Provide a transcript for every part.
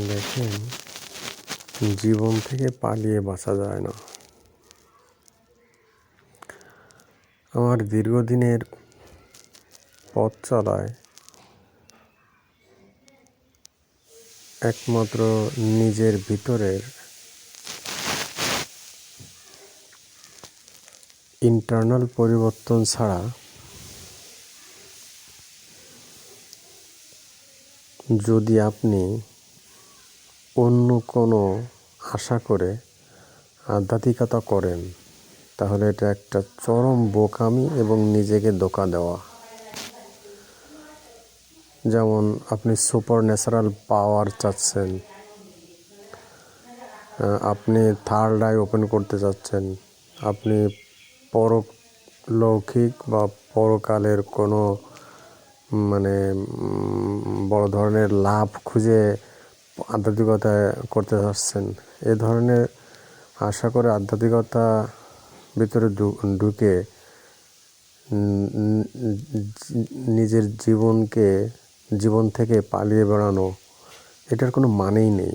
দেখেন, জীবন থেকে পালিয়ে বাঁচা যায় না। আমার দীর্ঘদিনের পথ চলায় একমাত্র নিজের ভিতরের ইন্টারনাল পরিবর্তন ছাড়া যদি আপনি অন্য কোনো আশা করে আধ্যাত্মিকতা করেন, তাহলে এটা একটা চরম বোকামি এবং নিজেকে ধোঁকা দেওয়া। যেমন আপনি সুপার ন্যাচারাল পাওয়ার চাচ্ছেন, আপনি থার্ড আই ওপেন করতে চাচ্ছেন, আপনি পরলৌকিক বা পরকালের কোনো বড় ধরনের লাভ খুঁজে আধ্যাত্মিকতা করতে চাচ্ছেন। এ ধরনের আশা করে আধ্যাত্মিকতা ভিতরে ঢুকে নিজের জীবন থেকে পালিয়ে বেড়ানো, এটার কোনো মানেই নেই।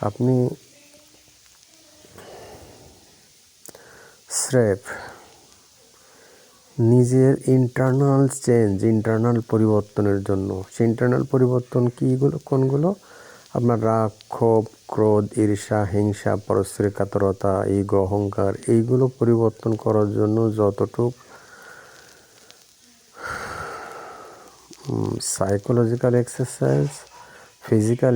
আপনি স্রেফ নিজের ইন্টারনাল পরিবর্তনের জন্য, সেই ইন্টারনাল পরিবর্তন কোনগুলো? আপনার রাগ, ক্ষোভ, ক্রোধ, ঈর্ষা, হিংসা, পরশ্রী কাতরতা, ইগো, অহংকার, এইগুলো পরিবর্তন করার জন্য যতটুক সাইকোলজিক্যাল এক্সারসাইজ, ফিজিক্যাল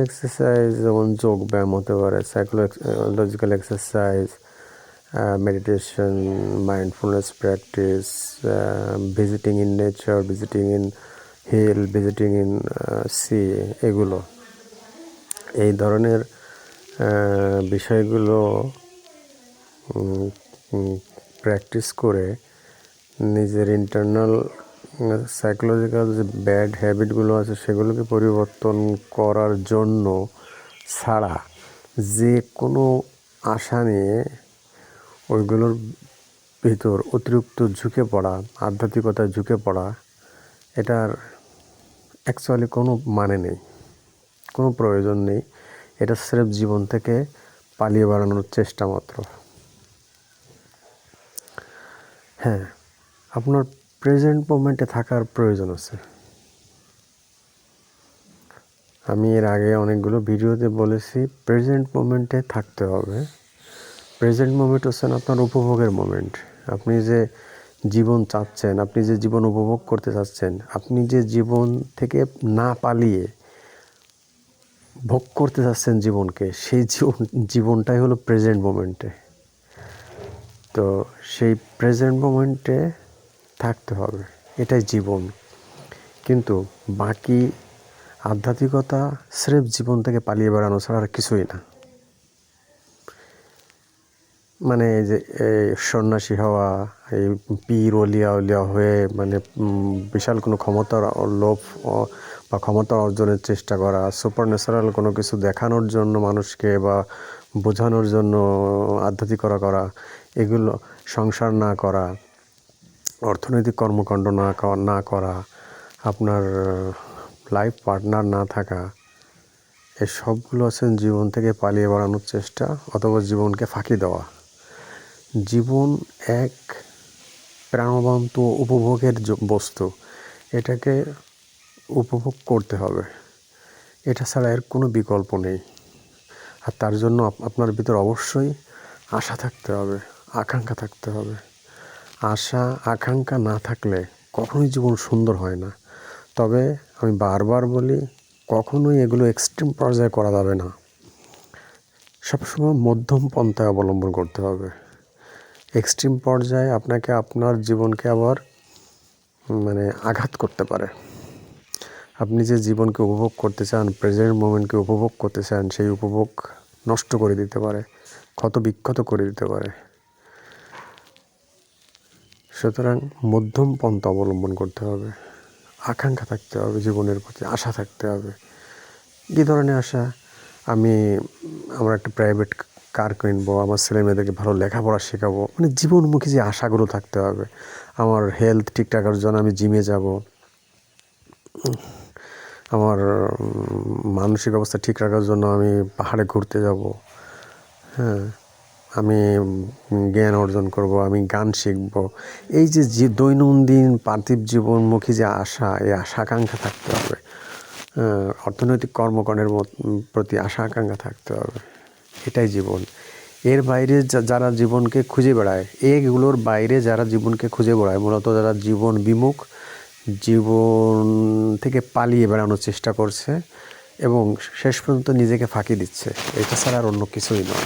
এক্সারসাইজ যেমন যোগ ব্যায়াম হতে পারে, psychological exercise, meditation, mindfulness practice, visiting in nature, visiting in hill, visiting in sea, এগুলো, এই ধরনের বিষয়গুলো প্র্যাকটিস করে নিজের ইন্টারনাল সাইকোলজিক্যাল যে ব্যাড হ্যাবিটগুলো আছে সেগুলোকে পরিবর্তন করার জন্য ছাড়া যে কোনো আশা নিয়ে ওইগুলোর ভিতর অতিরিক্ত ঝুঁকে পড়া, আধ্যাত্মিকতায় ঝুঁকে পড়া, এটার অ্যাকচুয়ালি কোনো মানে নেই, কোনো প্রয়োজন নেই। এটা স্রেফ জীবন থেকে পালিয়ে বেড়ানোর চেষ্টা মাত্র। হ্যাঁ, আপনার প্রেজেন্ট মোমেন্টে থাকার প্রয়োজন আছে। আমি এর আগে অনেকগুলো ভিডিওতে বলেছি, প্রেজেন্ট মোমেন্টে থাকতে হবে। প্রেজেন্ট মোমেন্ট হচ্ছেন আপনার উপভোগের মোমেন্ট। আপনি যে জীবন চাচ্ছেন, আপনি যে জীবন উপভোগ করতে চাচ্ছেন, আপনি যে জীবন থেকে না পালিয়ে ভোগ করতে চাচ্ছেন জীবনকে, সেই জীবনটাই হলো প্রেজেন্ট মোমেন্টে। তো সেই প্রেজেন্ট মোমেন্টে থাকতে হবে, এটাই জীবন। কিন্তু বাকি আধ্যাত্মিকতা স্রেফ জীবন থেকে পালিয়ে বেড়ানো ছাড়া আর কিছুই না। মানে এই যে সন্ন্যাসী হওয়া, এই পীর অলিয়া হয়ে বিশাল কোনো ক্ষমতার লোভ বা ক্ষমতা অর্জনের চেষ্টা করা, সুপার ন্যাচারাল কোনো কিছু দেখানোর জন্য মানুষকে বা বোঝানোর জন্য আধ্যাত্মিকতা করা, এগুলো সংসার না করা, অর্থনৈতিক কর্মকাণ্ড না করা, আপনার লাইফ পার্টনার না থাকা, এই সবগুলো আছেন জীবন থেকে পালিয়ে বেড়ানোর চেষ্টা অথবা জীবনকে ফাঁকি দেওয়া। জীবন এক প্রাণবন্ত উপভোগের বস্তু, এটাকে উপভোগ করতে হবে, এটা ছাড়া এর কোনো বিকল্প নেই। আর তার জন্য আপনার ভিতর অবশ্যই আশা থাকতে হবে, আকাঙ্ক্ষা থাকতে হবে। আশা আকাঙ্ক্ষা না থাকলে কখনোই জীবন সুন্দর হয় না। তবে আমি বারবার বলি, কখনোই এগুলো এক্সট্রিম পর্যায়ে করা যাবে না। সবসময় মধ্যম পন্থায় অবলম্বন করতে হবে। এক্সট্রিম পর্যায়ে আপনাকে আপনার জীবনকে আবার আঘাত করতে পারে। আপনি যে জীবনকে উপভোগ করতে চান, প্রেজেন্ট মোমেন্টকে উপভোগ করতে চান, সেই উপভোগ নষ্ট করে দিতে পারে, ক্ষত বিক্ষত করে দিতে পারে। সুতরাং মধ্যম পন্থা অবলম্বন করতে হবে, আকাঙ্ক্ষা থাকতে হবে, জীবনের প্রতি আশা থাকতে হবে। কী ধরনের আশা? আমার একটা প্রাইভেট কার কিনবো, আমার ছেলে মেয়েদেরকে ভালো লেখাপড়া শেখাবো, জীবনমুখী যে আশাগুলো থাকতে হবে। আমার হেলথ ঠিক রাখার জন্য আমি জিমে যাব, আমার মানসিক অবস্থা ঠিক রাখার জন্য আমি পাহাড়ে ঘুরতে যাব। হ্যাঁ, আমি জ্ঞান অর্জন করব, আমি গান শিখব। এই যে দৈনন্দিন পার্থিব জীবনমুখী যে আশা, এই আশা আকাঙ্ক্ষা থাকতে হবে। অর্থনৈতিক কর্মকাণ্ডের প্রতি আশা আকাঙ্ক্ষা থাকতে হবে। এটাই জীবন। এর বাইরে যারা জীবনকে খুঁজে বেড়ায়, এগুলোর বাইরে যারা জীবনকে খুঁজে বেড়ায়, মূলত যারা জীবন বিমুখ, জীবন থেকে পালিয়ে বেড়ানোর চেষ্টা করছে এবং শেষ পর্যন্ত নিজেকে ফাঁকি দিচ্ছে, এটা ছাড়া আর অন্য কিছুই নয়।